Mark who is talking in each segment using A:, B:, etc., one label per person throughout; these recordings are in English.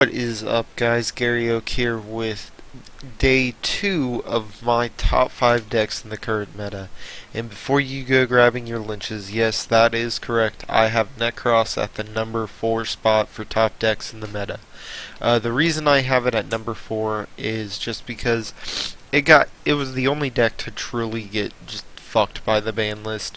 A: What is up, guys? Gary Oak here with day 2 of my top 5 decks in the current meta. And before you go grabbing your lynches, yes, that is correct. I have Nekroz at the number 4 spot for top decks in the meta. The reason I have it at number 4 is just because it was the only deck to truly get just fucked by the ban list.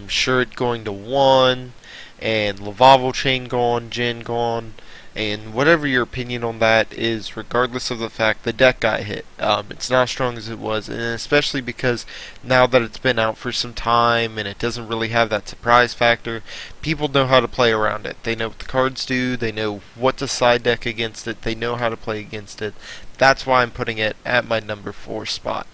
A: Shirt going to 1, and Lavavo Chain gone, Jin gone. And whatever your opinion on that is, regardless of the fact the deck got hit, it's not as strong as it was, and especially because now that it's been out for some time and it doesn't really have that surprise factor, people know how to play around it. They know what the cards do, they know what to side deck against it, they know how to play against it. That's why I'm putting it at my number 4 spot.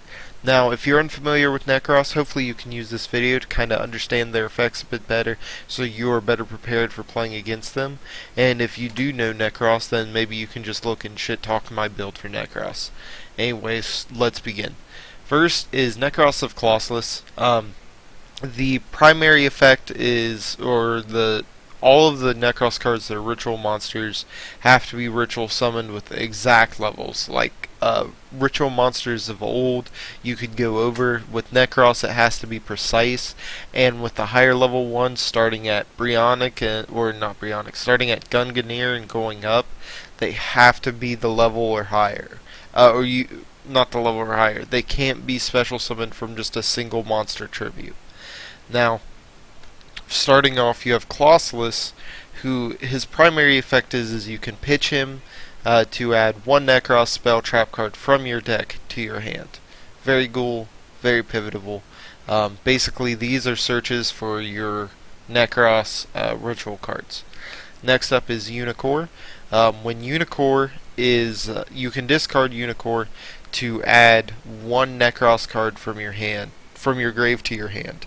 A: Now, if you're unfamiliar with Nekroz, hopefully you can use this video to kind of understand their effects a bit better so you are better prepared for playing against them. And if you do know Nekroz, then maybe you can just look and shit talk my build for Nekroz. Anyways, let's begin. First is Nekroz of Colossus. The primary effect is, all of the Nekroz cards that are ritual monsters have to be ritual summoned with exact levels. Like ritual monsters of old, you could go over. With Nekroz, it has to be precise, and with the higher level ones, starting at Brionic, or not Brionic, starting at Gunganir and going up, they have to be the level or higher. Not the level or higher. They can't be special summoned from just a single monster tribute. Now, starting off, you have Colossus, who his primary effect is you can pitch him to add one Nekroz spell trap card from your deck to your hand. Very cool, very pivotable. Basically, these are searches for your Nekroz ritual cards. Next up is Unicore. When Unicore is, you can discard Unicore to add one Nekroz card from your grave to your hand,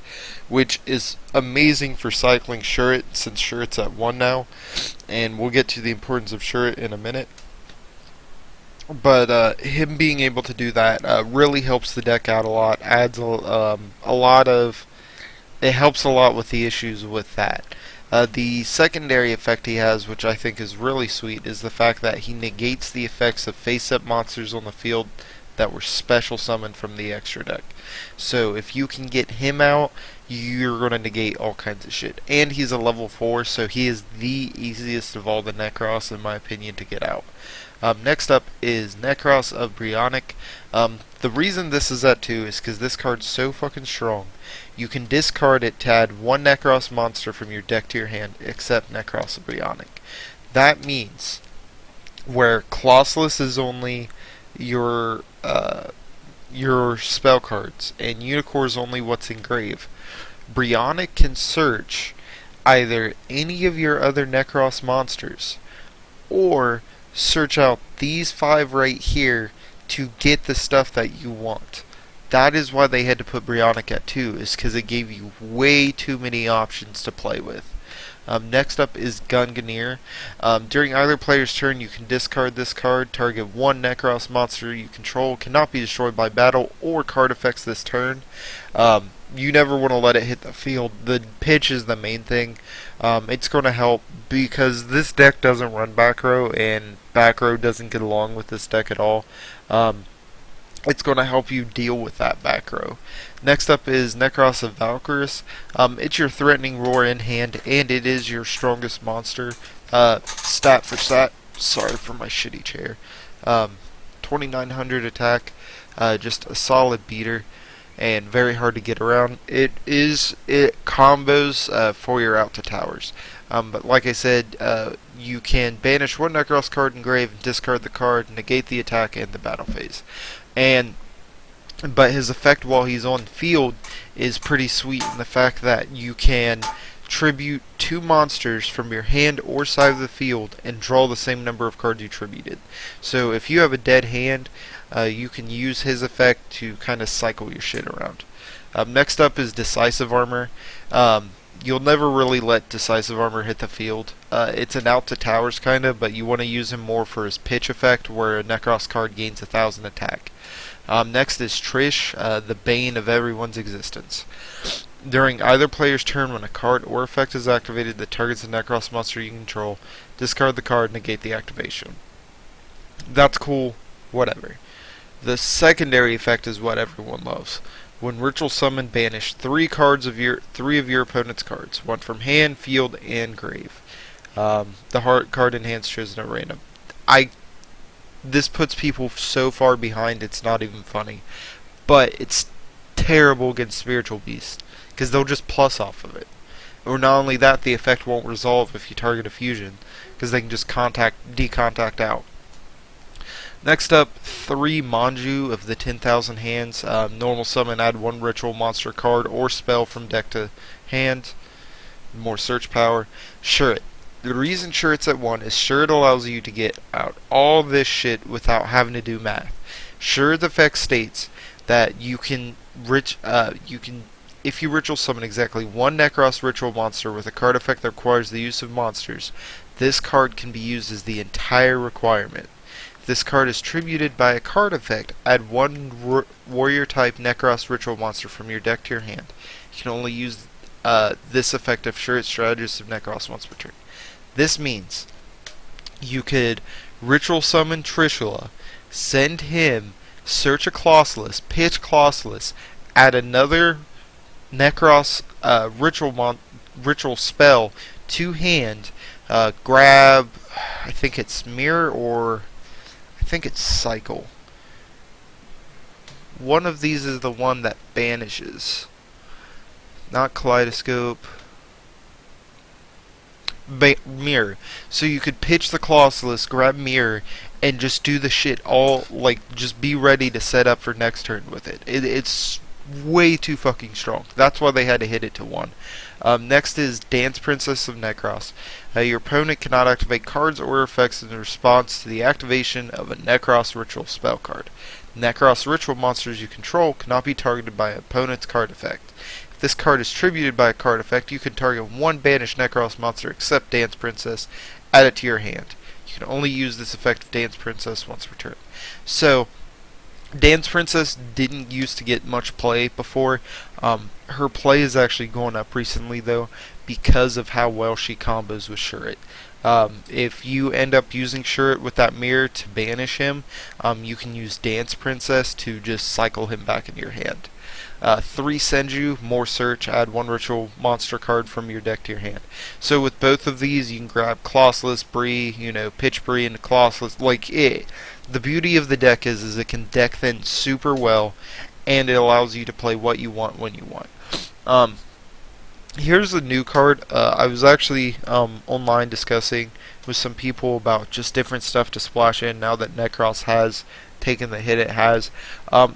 A: which is amazing for cycling Shuret, since Shuret's at 1 now, and we'll get to the importance of Shuret in a minute. But him being able to do that really helps the deck out a lot, adds it helps a lot with the issues with that. The secondary effect he has, which I think is really sweet, is the fact that he negates the effects of face-up monsters on the field that were special summoned from the extra deck. So if you can get him out, you're going to negate all kinds of shit. And he's a level 4, so he is the easiest of all the Nekroz, in my opinion, to get out. Next up is Nekroz of Brionic. The reason this is at 2 is because this card's so fucking strong. You can discard it to add one Nekroz monster from your deck to your hand, except Nekroz of Brionic. That means where Colossus is only your spell cards and Unicore is only what's engraved, Brionic can search either any of your other Nekroz monsters or search out these 5 right here to get the stuff that you want. That is why they had to put Brionic at 2, is because it gave you way too many options to play with. Next up is Gunganir. During either player's turn, you can discard this card. Target one Nekroz monster you control cannot be destroyed by battle or card effects this turn. You never want to let it hit the field. The pitch is the main thing. It's going to help because this deck doesn't run back row, and back row doesn't get along with this deck at all. It's going to help you deal with that back row. Next up is Nekroz of Valkyris. It's your threatening roar in hand, and it is your strongest monster. Stat for stat. Sorry for my shitty chair. 2900 attack. Just a solid beater, and very hard to get around. It combos for your out to towers. But like I said, you can banish one Nekroz card in grave and discard the card, negate the attack and the battle phase. But his effect while he's on field is pretty sweet in the fact that you can tribute 2 monsters from your hand or side of the field and draw the same number of cards you tributed. So if you have a dead hand, you can use his effect to kind of cycle your shit around. Next up is Decisive Armor. You'll never really let Decisive Armor hit the field. It's an out to towers kind of, but you want to use him more for his pitch effect, where a Nekroz card gains 1000 attack. Next is Trish, the bane of everyone's existence. During either player's turn, when a card or effect is activated that targets a Nekroz monster you control, discard the card and negate the activation. That's cool, whatever. The secondary effect is what everyone loves. When ritual summon, banish three of your opponent's cards, one from hand, field, and grave. The heart card in hand chosen at random. I This puts people so far behind it's not even funny. But it's terrible against spiritual beasts because they'll just plus off of it. Or not only that, the effect won't resolve if you target a fusion because they can just decontact out. Next up, 3 Manju of the 10,000 hands. Normal summon, add 1 ritual monster card or spell from deck to hand. More search power. Sure. The reason sure it's at 1 is sure it allows you to get out all this shit without having to do math. Sure, the effect states that you can if you ritual summon exactly 1 Nekroz ritual monster with a card effect that requires the use of monsters, this card can be used as the entire requirement. If this card is tributed by a card effect, add 1 warrior type Nekroz ritual monster from your deck to your hand. You can only use this effect if sure it's strategist of Nekroz once per turn. This means you could ritual summon Trishula, send him, search a Colossus, pitch Colossus, add another Nekroz ritual spell to hand, grab, I think it's Mirror or I think it's Cycle. One of these is the one that banishes. Not Kaleidoscope. Mirror. So you could pitch the Colossus, grab Mirror, and just do the shit all, like, just be ready to set up for next turn with it. It's way too fucking strong. That's why they had to hit it to 1. Next is Dance Princess of Nekroz. Your opponent cannot activate cards or effects in response to the activation of a Nekroz ritual spell card. Nekroz ritual monsters you control cannot be targeted by an opponent's card effect. If this card is tributed by a card effect, you can target 1 banished Nekroz monster except Dance Princess, add it to your hand. You can only use this effect of Dance Princess once per turn. So, Dance Princess didn't used to get much play before. Her play is actually going up recently, though, because of how well she combos with Shuret. If you end up using Shuret with that mirror to banish him, you can use Dance Princess to just cycle him back into your hand. 3 Senju, more search, add 1 ritual monster card from your deck to your hand. So with both of these, you can grab Colossus, Bree, pitch Bree into Colossus. Like, the beauty of the deck is it can deck thin super well, and it allows you to play what you want when you want. Here's a new card. I was actually online discussing with some people about just different stuff to splash in now that Nekroz has taken the hit it has.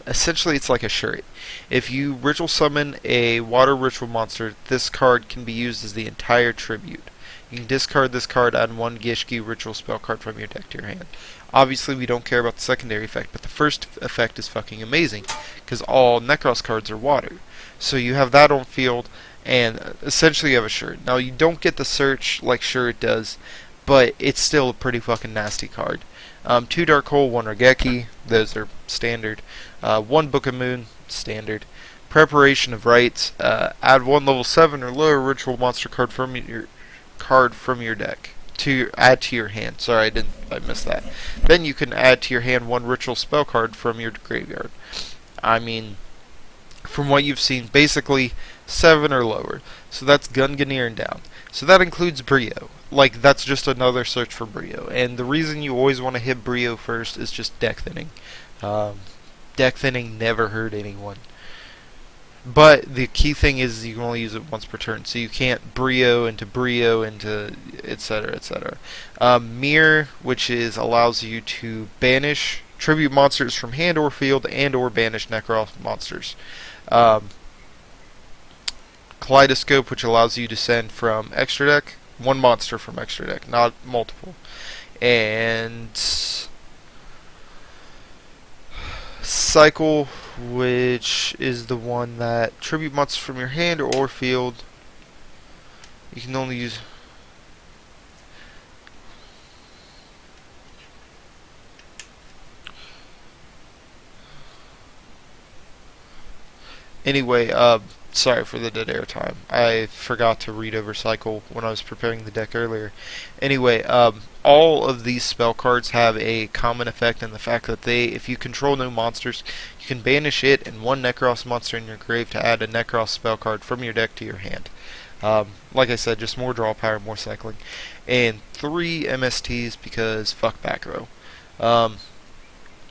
A: Essentially, it's like a shirt. If you ritual summon a water ritual monster, this card can be used as the entire tribute. You can discard this card, add 1 Gishki ritual spell card from your deck to your hand. Obviously, we don't care about the secondary effect, but the first effect is fucking amazing, because all Nekroz cards are water. So you have that on field, and essentially you have a shirt. Now, you don't get the search like Shirt does, but it's still a pretty fucking nasty card. 2 Dark Hole, 1 Regeki, those are standard. 1 Book of Moon, standard. Preparation of Rites, add 1 level 7 or lower ritual monster card from your deck to add to your hand. Sorry, I missed that. Then you can add to your hand 1 ritual spell card from your graveyard. I mean, from what you've seen, basically 7 or lower. So that's Gunganir and down. So that includes Brio. Like, that's just another search for Brio. And the reason you always want to hit Brio first is just deck thinning. Deck thinning never hurt anyone. But the key thing is you can only use it once per turn. So you can't Brio into etc. etc. Mirror, which allows you to banish tribute monsters from hand or field and or banish Nekroz monsters. Kaleidoscope, which allows you to send from extra deck 1 monster from extra deck, not multiple. And Cycle, which is the one that tribute monsters from your hand or field. You can only use. Anyway, Sorry for the dead air time. I forgot to read over cycle when I was preparing the deck earlier. Anyway, all of these spell cards have a common effect in the fact that if you control no monsters, you can banish it and one Nekroz monster in your grave to add a Nekroz spell card from your deck to your hand. Like I said, just more draw power, more cycling. And 3 MSTs because fuck back row.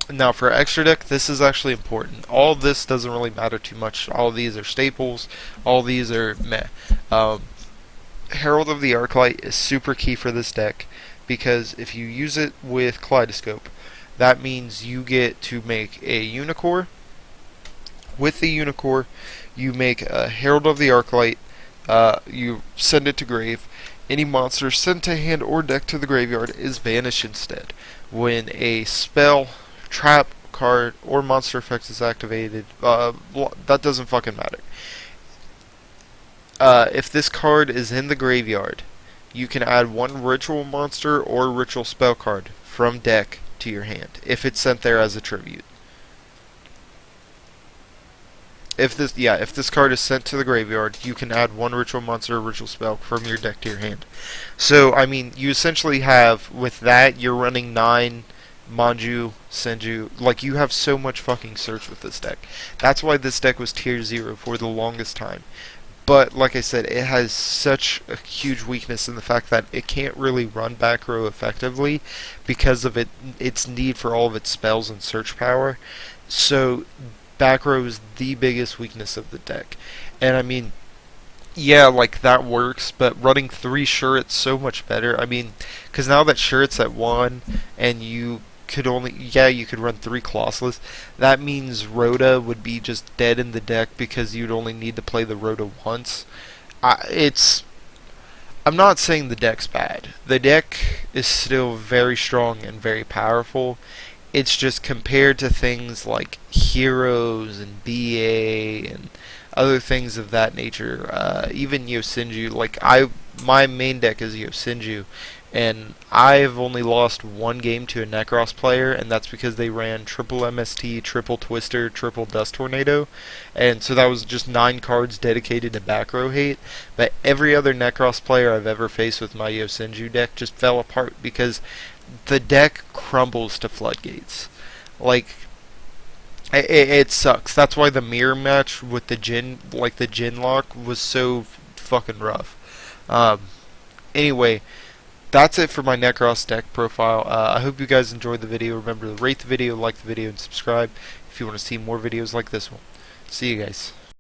A: Now for extra deck, this is actually important. All this doesn't really matter too much. All of these are staples. All these are meh. Herald of the Arclight is super key for this deck because if you use it with Kaleidoscope, that means you get to make a Unicorn. With the Unicorn, you make a Herald of the Arclight. You send it to grave. Any monster sent to hand or deck to the graveyard is banished instead. When a spell, trap card, or monster effect is activated, that doesn't fucking matter. If this card is in the graveyard, you can add one ritual monster or ritual spell card from deck to your hand if it's sent there as a tribute. If this card is sent to the graveyard, you can add one ritual monster or ritual spell from your deck to your hand. So, I mean, you essentially have, with that, you're running 9 Manju, Senju. Like, you have so much fucking search with this deck. That's why this deck was tier 0 for the longest time. But, like I said, it has such a huge weakness in the fact that it can't really run back row effectively because of its need for all of its spells and search power. So, back row is the biggest weakness of the deck. And, I mean, yeah, like, that works, but running 3 Shuret's so much better. I mean, because now that Shuret's at 1, and you could run 3 Colossus. That means Rhoda would be just dead in the deck because you'd only need to play the Rhoda once. I'm not saying the deck's bad. The deck is still very strong and very powerful. It's just compared to things like Heroes and BA and other things of that nature, even Yosinju. Like, my main deck is Yosinju, and I've only lost 1 game to a Nekroz player, and that's because they ran triple MST, triple Twister, triple Dust Tornado, and so that was just 9 cards dedicated to back row hate. But every other Nekroz player I've ever faced with my Yosinju deck just fell apart because the deck crumbles to floodgates. Like, it sucks. That's why the mirror match with the Jin lock was so fucking rough. Anyway, that's it for my Nekroz deck profile. I hope you guys enjoyed the video. Remember to rate the video, like the video, and subscribe if you want to see more videos like this one. See you guys.